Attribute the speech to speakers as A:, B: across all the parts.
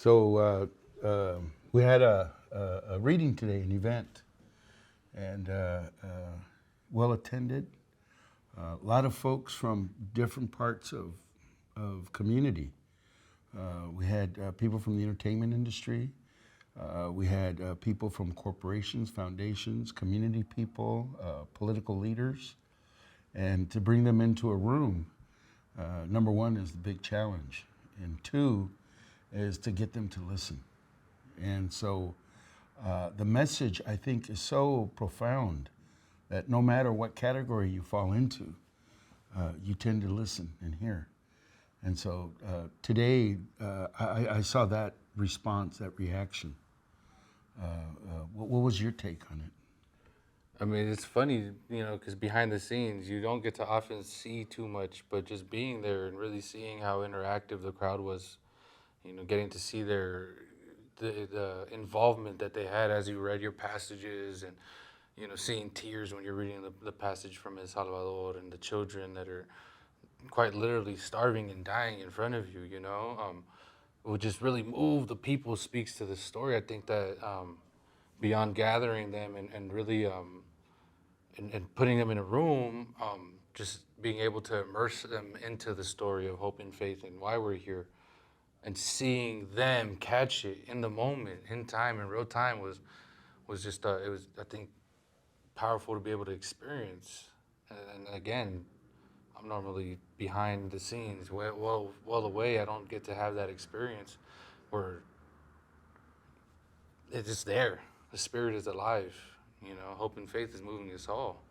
A: We had a reading today, an event, and well attended. A lot of folks from different parts of community. We had people from the entertainment industry. We had people from corporations, foundations, community people, political leaders. And to bring them into a room, number one is the big challenge. And two is to get them to listen. And so the message, I think, is so profound that no matter what category you fall into, you tend to listen and hear. And so today, I saw that response, that reaction. What was your take on it?
B: I mean, it's funny, because behind the scenes, you don't get to often see too much, but just being there and really seeing how interactive the crowd was, getting to see the involvement that they had as you read your passages and, seeing tears when you're reading the passage from El Salvador and the children that are quite literally starving and dying in front of you, would just really move the people, speaks to the story. I think that beyond gathering them and really and putting them in a room, just being able to immerse them into the story of hope and faith and why we're here, and seeing them catch it in the moment, in time, in real time was just it was, I think, powerful to be able to experience. And again, I'm normally behind the scenes, well away. I don't get to have that experience where it's just there. The spirit is alive. Hope and faith is moving us all.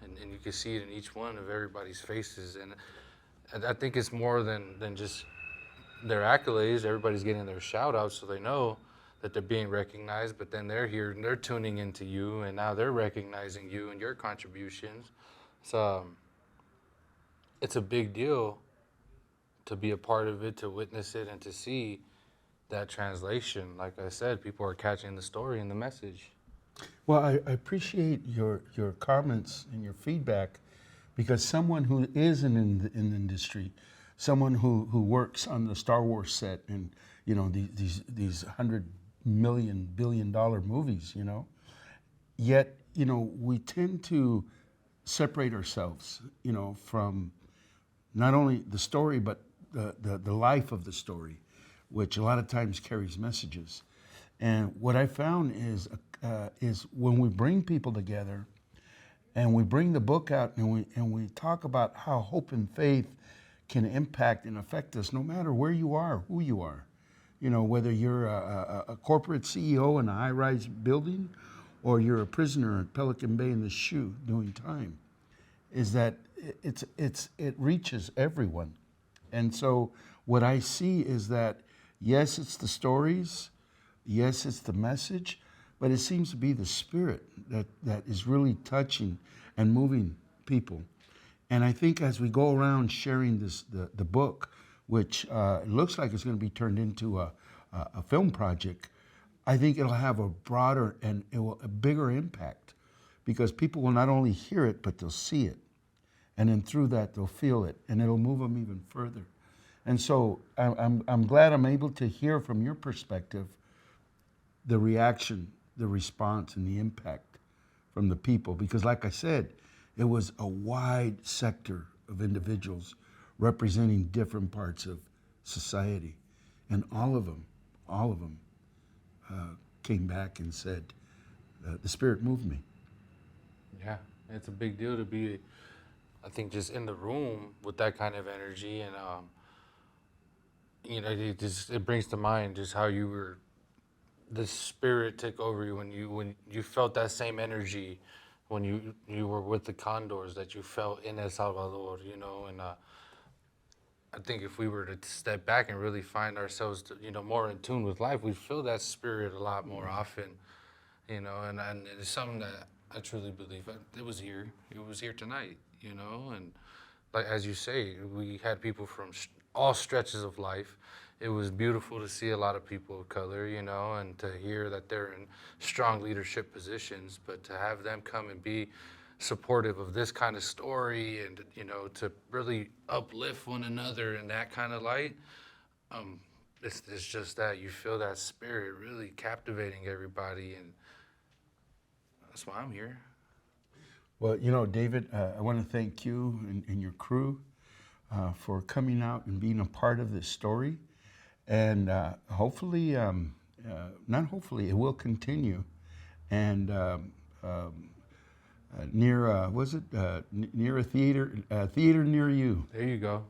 B: And you can see it in each one of everybody's faces. And I think it's more than just their accolades. Everybody's getting their shout outs so they know that they're being recognized, but then they're here and they're tuning into you, and now they're recognizing you and your contributions. So it's a big deal to be a part of it, to witness it, and to see that translation. Like I said, people are catching the story and the message.
A: Well, I appreciate your comments and your feedback, because someone who is in the industry, someone who works on the Star Wars set and these $100 million billion movies, yet we tend to separate ourselves, from not only the story but the life of the story, which a lot of times carries messages. And what I found is when we bring people together and we bring the book out and we talk about how hope and faith can impact and affect us, no matter where you are, who you are, whether you're a corporate CEO in a high-rise building or you're a prisoner at Pelican Bay in the SHU doing time, is that it reaches everyone. And so what I see is that, yes, it's the stories, yes, it's the message, but it seems to be the spirit that is really touching and moving people. And I think as we go around sharing the book, which it looks like it's going to be turned into a film project, I think it'll have a broader and a bigger impact, because people will not only hear it, but they'll see it. And then through that, they'll feel it, and it'll move them even further. And so I'm glad I'm able to hear from your perspective the reaction, the response, and the impact from the people. Because like I said, it was a wide sector of individuals representing different parts of society. And all of them came back and said, the Spirit moved me.
B: Yeah, it's a big deal to be, I think, just in the room with that kind of energy. And it brings to mind just how the Spirit took over you when you felt that same energy when you were with the Condors that you felt in El Salvador, and I think if we were to step back and really find ourselves, more in tune with life, we'd feel that spirit a lot more often, and it's something that I truly believe it was here. It was here tonight, and like as you say, we had people from all stretches of life. It was beautiful to see a lot of people of color, and to hear that they're in strong leadership positions, but to have them come and be supportive of this kind of story and, to really uplift one another in that kind of light, it's just that you feel that spirit really captivating everybody, and that's why I'm here.
A: Well, David, I want to thank you and your crew for coming out and being a part of this story. And hopefully, not hopefully, it will continue. And near, was it near a theater near you?
B: There you go.